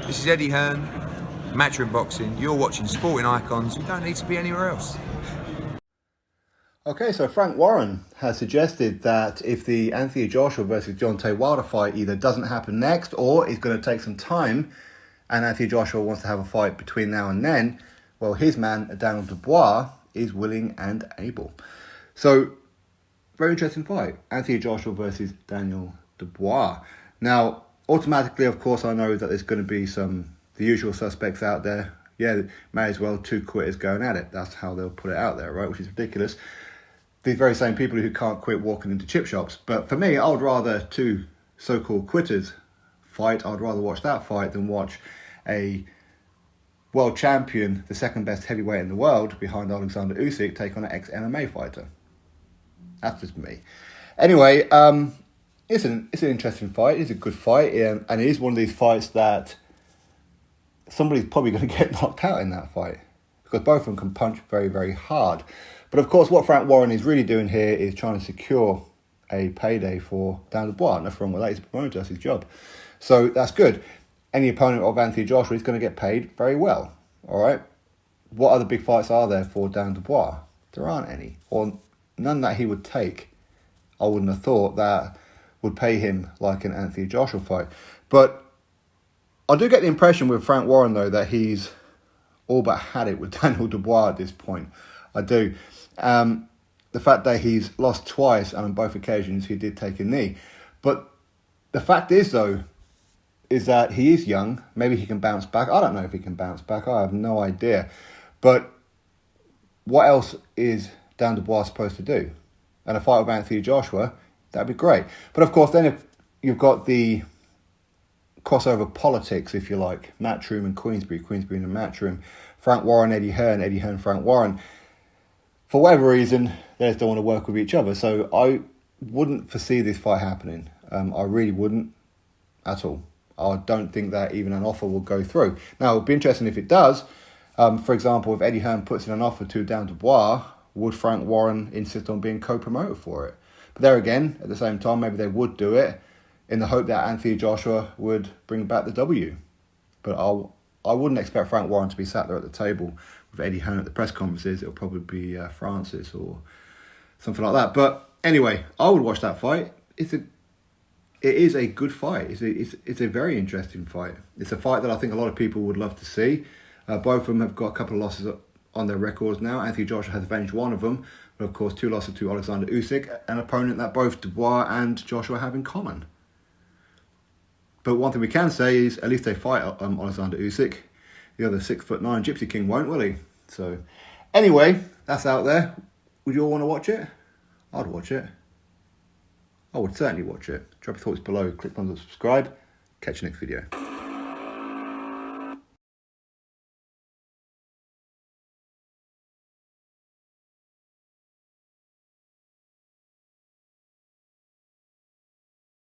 This is Eddie Hearn, Matchroom Boxing. You're watching Sporting Icons. You don't need to be anywhere else. Okay, so Frank Warren has suggested that if the Anthony Joshua versus Deontay Wilder fight either doesn't happen next or is going to take some time, and Anthony Joshua wants to have a fight between now and then, well, his man, Daniel Dubois, is willing and able. So, very interesting fight. Anthony Joshua versus Daniel Dubois. Now, automatically, of course, I know that there's going to be the usual suspects out there. Yeah, may as well two quitters going at it. That's how they'll put it out there, right? Which is ridiculous. These very same people who can't quit walking into chip shops. But for me, I would rather two so-called quitters fight. I'd rather watch that fight than watch a world champion, the second best heavyweight in the world, behind Alexander Usyk, take on an ex-MMA fighter. That's just me. Anyway, it's an interesting fight. It's a good fight, and it is one of these fights that somebody's probably going to get knocked out in that fight because both of them can punch very, very hard. But of course, what Frank Warren is really doing here is trying to secure a payday for Daniel Dubois. Nothing wrong with that. He's a promoter. That's his job. So that's good. Any opponent of Anthony Joshua is going to get paid very well. All right. What other big fights are there for Daniel Dubois? There aren't any, or none that he would take. I wouldn't have thought that would pay him like an Anthony Joshua fight. But I do get the impression with Frank Warren, though, that he's all but had it with Daniel Dubois at this point. I do. The fact that he's lost twice, and on both occasions he did take a knee. But the fact is, though, is that he is young. Maybe he can bounce back. I don't know if he can bounce back. I have no idea. But what else is Dan Dubois supposed to do? And a fight with Anthony Joshua, that'd be great. But of course, then if you've got the crossover politics, if you like, Matchroom and Queensbury and Matchroom, Frank Warren, Eddie Hearn, Frank Warren. For whatever reason, they just don't want to work with each other. So I wouldn't foresee this fight happening. I really wouldn't at all. I don't think that even an offer will go through. Now, it would be interesting if it does. For example, if Eddie Hearn puts in an offer to Dan Dubois, would Frank Warren insist on being co-promoter for it? But there again, at the same time, maybe they would do it in the hope that Anthony Joshua would bring back the W. But I wouldn't expect Frank Warren to be sat there at the table with Eddie Hearn at the press conferences. It'll probably be Francis or something like that. But anyway, I would watch that fight. It is a good fight. It's a very interesting fight. It's a fight that I think a lot of people would love to see. Both of them have got a couple of losses on their records now. Anthony Joshua has avenged one of them, but of course 2 losses to Alexander Usyk, an opponent that both Dubois and Joshua have in common. But one thing we can say is at least they fight Alexander Usyk. The other 6'9" Gypsy King won't, will he? So anyway, that's out there. Would you all want to watch it? I'd watch it. I would certainly watch it. Drop your thoughts below. Click on the subscribe. Catch you next video.